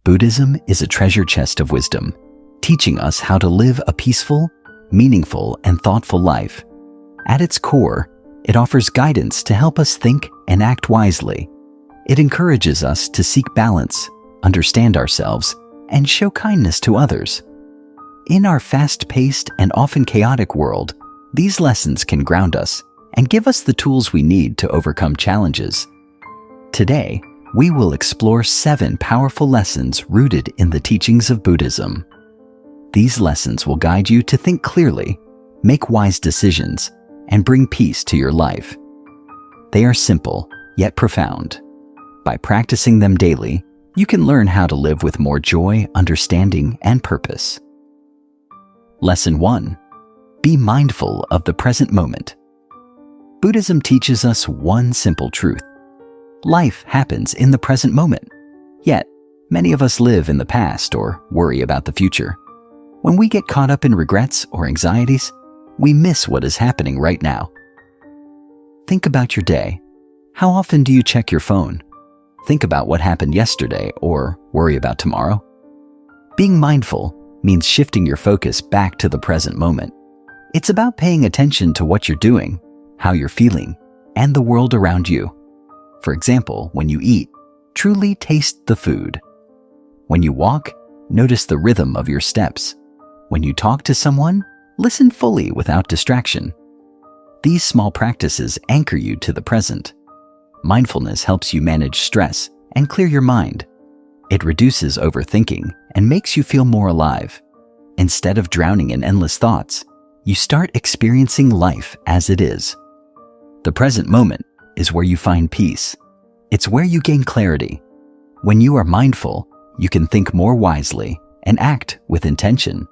Buddhism is a treasure chest of wisdom, teaching us how to live a peaceful, meaningful, and thoughtful life. At its core, it offers guidance to help us think and act wisely. It encourages us to seek balance, understand ourselves, and show kindness to others. In our fast-paced and often chaotic world, these lessons can ground us and give us the tools we need to overcome challenges. Today, we will explore 7 powerful lessons rooted in the teachings of Buddhism. These lessons will guide you to think clearly, make wise decisions, and bring peace to your life. They are simple, yet profound. By practicing them daily, you can learn how to live with more joy, understanding, and purpose. Lesson 1. Be mindful of the present moment. Buddhism teaches us one simple truth. Life happens in the present moment. Yet, many of us live in the past or worry about the future. When we get caught up in regrets or anxieties, we miss what is happening right now. Think about your day. How often do you check your phone? Think about what happened yesterday or worry about tomorrow? Being mindful means shifting your focus back to the present moment. It's about paying attention to what you're doing, how you're feeling, and the world around you. For example, when you eat, truly taste the food. When you walk, notice the rhythm of your steps. When you talk to someone, listen fully without distraction. These small practices anchor you to the present. Mindfulness helps you manage stress and clear your mind. It reduces overthinking and makes you feel more alive. Instead of drowning in endless thoughts, you start experiencing life as it is. The present moment is where you find peace. It's where you gain clarity. When you are mindful, you can think more wisely and act with intention.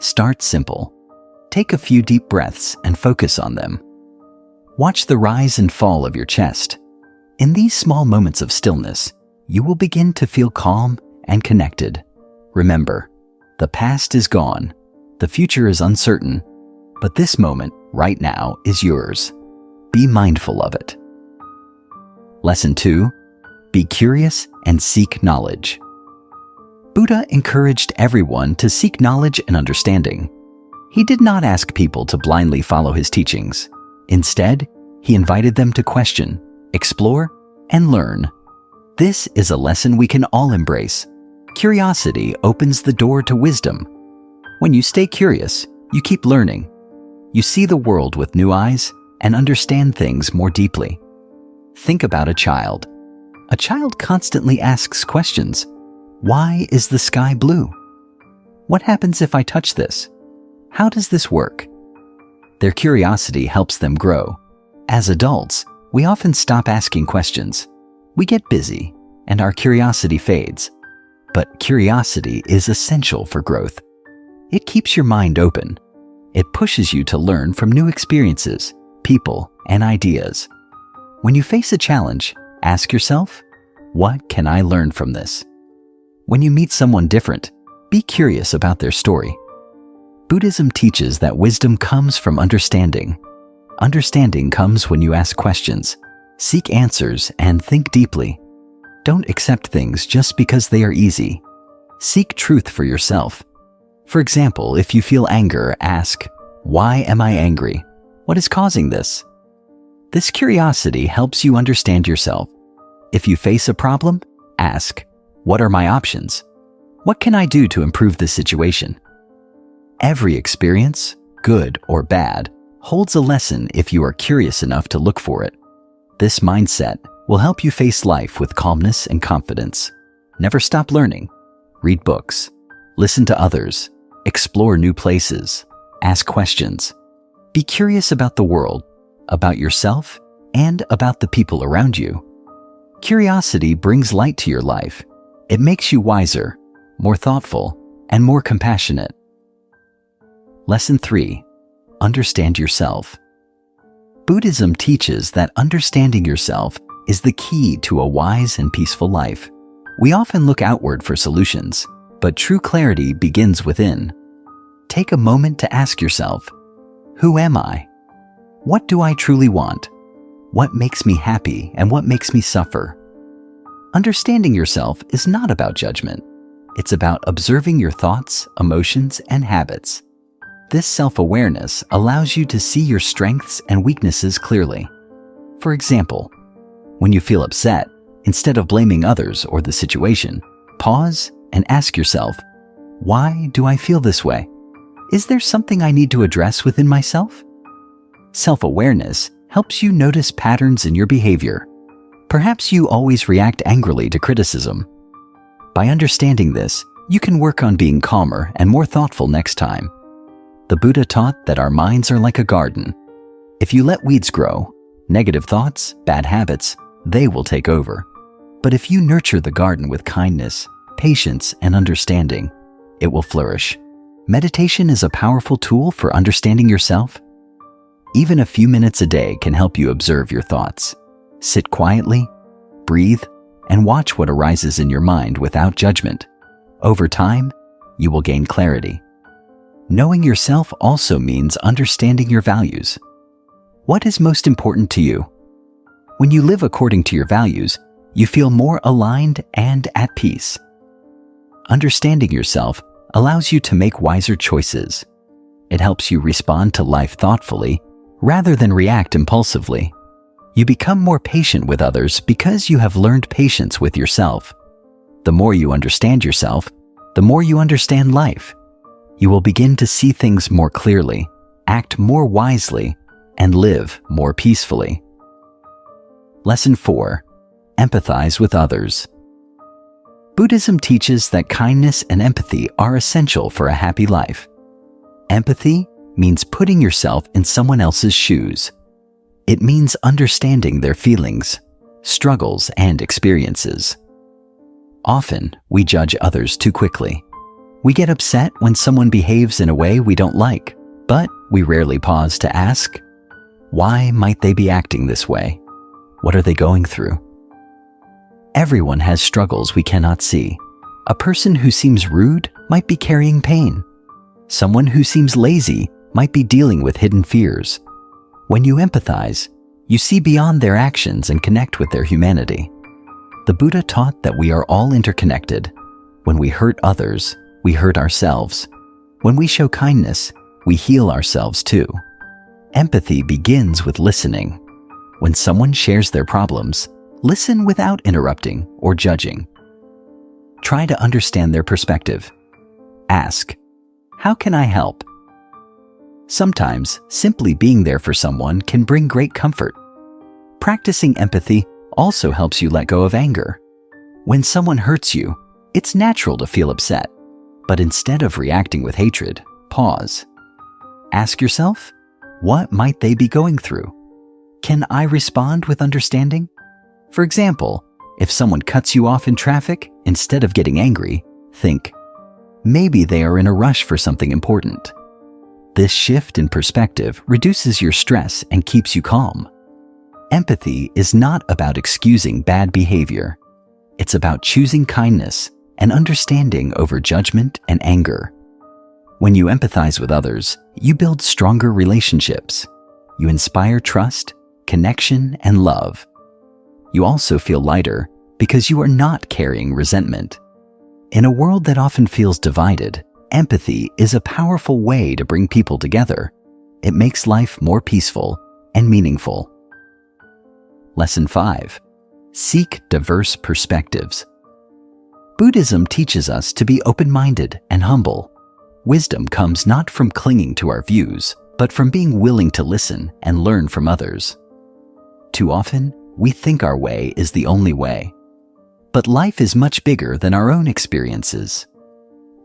Start simple. Take a few deep breaths and focus on them. Watch the rise and fall of your chest. In these small moments of stillness, you will begin to feel calm and connected. Remember, the past is gone, the future is uncertain, but this moment right now is yours. Be mindful of it. Lesson 2. Be curious and seek knowledge. Buddha encouraged everyone to seek knowledge and understanding. He did not ask people to blindly follow his teachings. Instead, he invited them to question, explore, and learn. This is a lesson we can all embrace. Curiosity opens the door to wisdom. When you stay curious, you keep learning. You see the world with new eyes and understand things more deeply. Think about a child. A child constantly asks questions. Why is the sky blue? What happens if I touch this? How does this work? Their curiosity helps them grow. As adults, we often stop asking questions. We get busy, and our curiosity fades. But curiosity is essential for growth. It keeps your mind open. It pushes you to learn from new experiences, people, and ideas. When you face a challenge, ask yourself, what can I learn from this? When you meet someone different, be curious about their story. Buddhism teaches that wisdom comes from understanding. Understanding comes when you ask questions, seek answers, and think deeply. Don't accept things just because they are easy. Seek truth for yourself. For example, if you feel anger, ask, why am I angry? What is causing this? This curiosity helps you understand yourself. If you face a problem, ask, what are my options? What can I do to improve this situation? Every experience, good or bad, holds a lesson if you are curious enough to look for it. This mindset will help you face life with calmness and confidence. Never stop learning. Read books. Listen to others. Explore new places. Ask questions. Be curious about the world, about yourself, and about the people around you. Curiosity brings light to your life. It makes you wiser, more thoughtful, and more compassionate. Lesson 3. Understand yourself. Buddhism teaches that understanding yourself is the key to a wise and peaceful life. We often look outward for solutions, but true clarity begins within. Take a moment to ask yourself, who am I? What do I truly want? What makes me happy and what makes me suffer? Understanding yourself is not about judgment. It's about observing your thoughts, emotions, and habits. This self-awareness allows you to see your strengths and weaknesses clearly. For example, when you feel upset, instead of blaming others or the situation, pause and ask yourself, why do I feel this way? Is there something I need to address within myself? Self-awareness helps you notice patterns in your behavior. Perhaps you always react angrily to criticism. By understanding this, you can work on being calmer and more thoughtful next time. The Buddha taught that our minds are like a garden. If you let weeds grow, negative thoughts, bad habits, they will take over. But if you nurture the garden with kindness, patience, and understanding, it will flourish. Meditation is a powerful tool for understanding yourself. Even a few minutes a day can help you observe your thoughts. Sit quietly, breathe, and watch what arises in your mind without judgment. Over time, you will gain clarity. Knowing yourself also means understanding your values. What is most important to you? When you live according to your values, you feel more aligned and at peace. Understanding yourself allows you to make wiser choices. It helps you respond to life thoughtfully rather than react impulsively. You become more patient with others because you have learned patience with yourself. The more you understand yourself, the more you understand life. You will begin to see things more clearly, act more wisely, and live more peacefully. Lesson 4. Empathize with others. Buddhism teaches that kindness and empathy are essential for a happy life. Empathy means putting yourself in someone else's shoes. It means understanding their feelings, struggles, and experiences. Often, we judge others too quickly. We get upset when someone behaves in a way we don't like, but we rarely pause to ask, why might they be acting this way? What are they going through? Everyone has struggles we cannot see. A person who seems rude might be carrying pain. Someone who seems lazy might be dealing with hidden fears. When you empathize, you see beyond their actions and connect with their humanity. The Buddha taught that we are all interconnected. When we hurt others, we hurt ourselves. When we show kindness, we heal ourselves too. Empathy begins with listening. When someone shares their problems, listen without interrupting or judging. Try to understand their perspective. Ask, how can I help? Sometimes, simply being there for someone can bring great comfort. Practicing empathy also helps you let go of anger. When someone hurts you, it's natural to feel upset. But instead of reacting with hatred, pause. Ask yourself, what might they be going through? Can I respond with understanding? For example, if someone cuts you off in traffic, instead of getting angry, think, maybe they are in a rush for something important. This shift in perspective reduces your stress and keeps you calm. Empathy is not about excusing bad behavior. It's about choosing kindness and understanding over judgment and anger. When you empathize with others, you build stronger relationships. You inspire trust, connection, and love. You also feel lighter because you are not carrying resentment. In a world that often feels divided, empathy is a powerful way to bring people together. It makes life more peaceful and meaningful. Lesson 5. Seek diverse perspectives. Buddhism teaches us to be open-minded and humble. Wisdom comes not from clinging to our views, but from being willing to listen and learn from others. Too often, we think our way is the only way. But life is much bigger than our own experiences.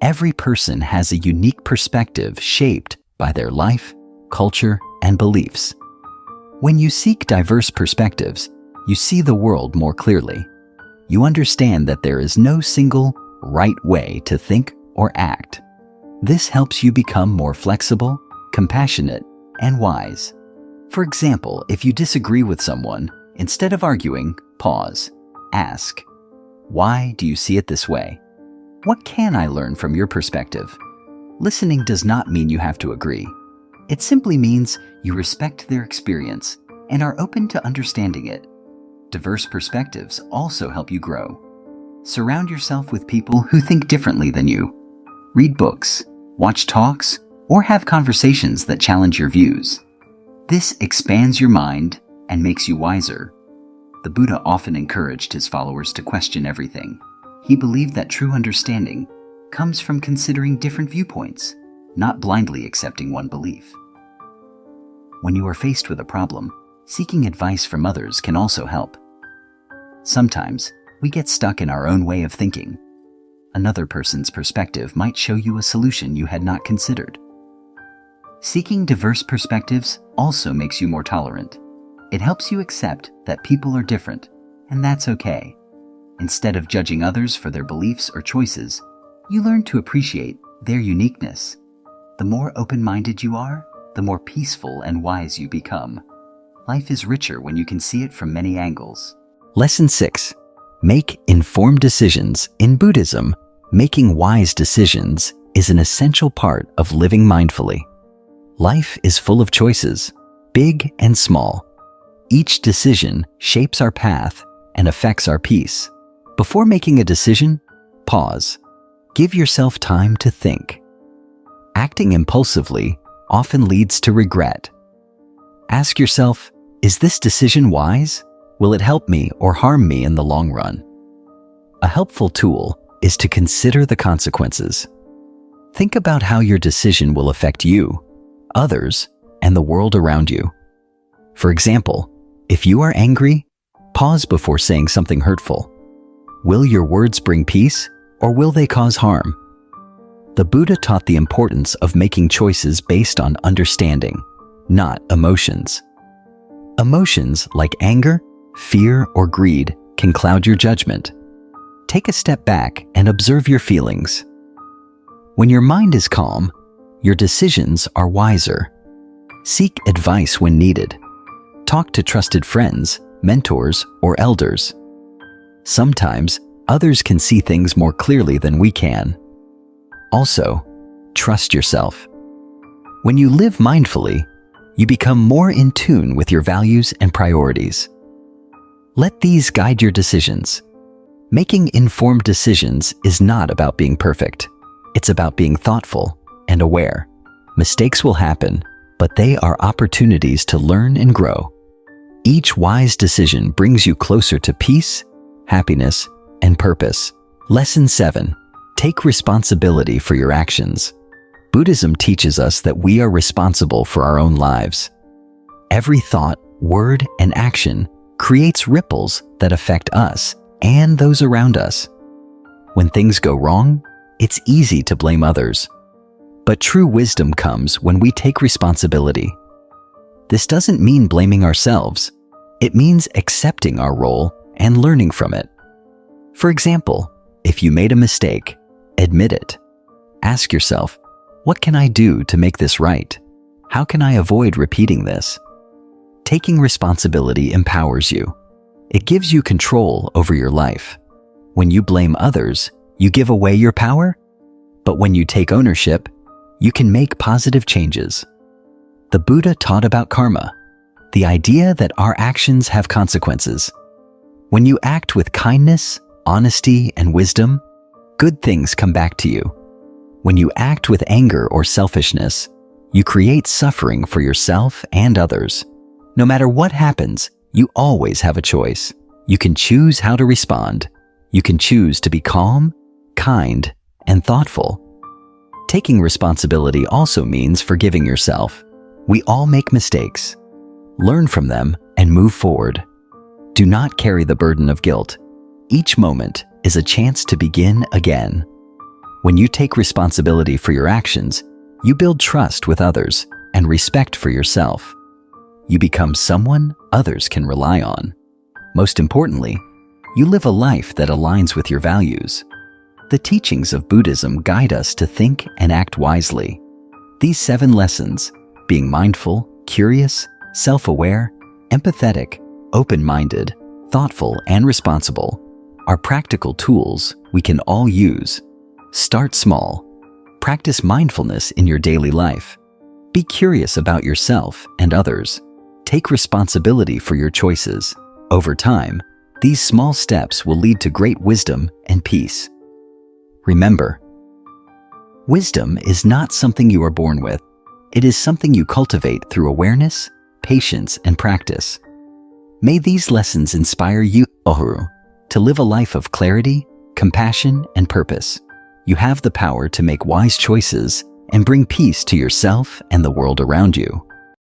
Every person has a unique perspective shaped by their life, culture, and beliefs. When you seek diverse perspectives, you see the world more clearly. You understand that there is no single right way to think or act. This helps you become more flexible, compassionate, and wise. For example, if you disagree with someone, instead of arguing, pause. Ask, why do you see it this way? What can I learn from your perspective? Listening does not mean you have to agree. It simply means you respect their experience and are open to understanding it. Diverse perspectives also help you grow. Surround yourself with people who think differently than you. Read books, watch talks, or have conversations that challenge your views. This expands your mind and makes you wiser. The Buddha often encouraged his followers to question everything. He believed that true understanding comes from considering different viewpoints, not blindly accepting one belief. When you are faced with a problem, seeking advice from others can also help. Sometimes, we get stuck in our own way of thinking. Another person's perspective might show you a solution you had not considered. Seeking diverse perspectives also makes you more tolerant. It helps you accept that people are different, and that's okay. Instead of judging others for their beliefs or choices, you learn to appreciate their uniqueness. The more open-minded you are, the more peaceful and wise you become. Life is richer when you can see it from many angles. Lesson 6. Make informed decisions. In Buddhism, making wise decisions is an essential part of living mindfully. Life is full of choices, big and small. Each decision shapes our path and affects our peace. Before making a decision, pause. Give yourself time to think. Acting impulsively often leads to regret. Ask yourself, is this decision wise? Will it help me or harm me in the long run? A helpful tool is to consider the consequences. Think about how your decision will affect you, others, and the world around you. For example, if you are angry, pause before saying something hurtful. Will your words bring peace, or will they cause harm? The Buddha taught the importance of making choices based on understanding, not emotions. Emotions like anger, fear, or greed can cloud your judgment. Take a step back and observe your feelings. When your mind is calm, your decisions are wiser. Seek advice when needed. Talk to trusted friends, mentors, or elders. Sometimes, others can see things more clearly than we can. Also, trust yourself. When you live mindfully, you become more in tune with your values and priorities. Let these guide your decisions. Making informed decisions is not about being perfect. It's about being thoughtful and aware. Mistakes will happen, but they are opportunities to learn and grow. Each wise decision brings you closer to peace, happiness, and purpose. Lesson 7. Take responsibility for your actions. Buddhism teaches us that we are responsible for our own lives. Every thought, word, and action creates ripples that affect us and those around us. When things go wrong, it's easy to blame others. But true wisdom comes when we take responsibility. This doesn't mean blaming ourselves. It means accepting our role and learning from it. For example, if you made a mistake, admit it. Ask yourself, what can I do to make this right? How can I avoid repeating this? Taking responsibility empowers you. It gives you control over your life. When you blame others, you give away your power. But when you take ownership, you can make positive changes. The Buddha taught about karma, the idea that our actions have consequences. When you act with kindness, honesty, and wisdom, good things come back to you. When you act with anger or selfishness, you create suffering for yourself and others. No matter what happens, you always have a choice. You can choose how to respond. You can choose to be calm, kind, and thoughtful. Taking responsibility also means forgiving yourself. We all make mistakes. Learn from them and move forward. Do not carry the burden of guilt. Each moment is a chance to begin again. When you take responsibility for your actions, you build trust with others and respect for yourself. You become someone others can rely on. Most importantly, you live a life that aligns with your values. The teachings of Buddhism guide us to think and act wisely. These 7 lessons, being mindful, curious, self-aware, empathetic, open-minded, thoughtful, and responsible, are practical tools we can all use. Start small. Practice mindfulness in your daily life. Be curious about yourself and others. Take responsibility for your choices. Over time, these small steps will lead to great wisdom and peace. Remember, wisdom is not something you are born with. It is something you cultivate through awareness, patience, and practice. May these lessons inspire you, Ohuru, to live a life of clarity, compassion, and purpose. You have the power to make wise choices and bring peace to yourself and the world around you.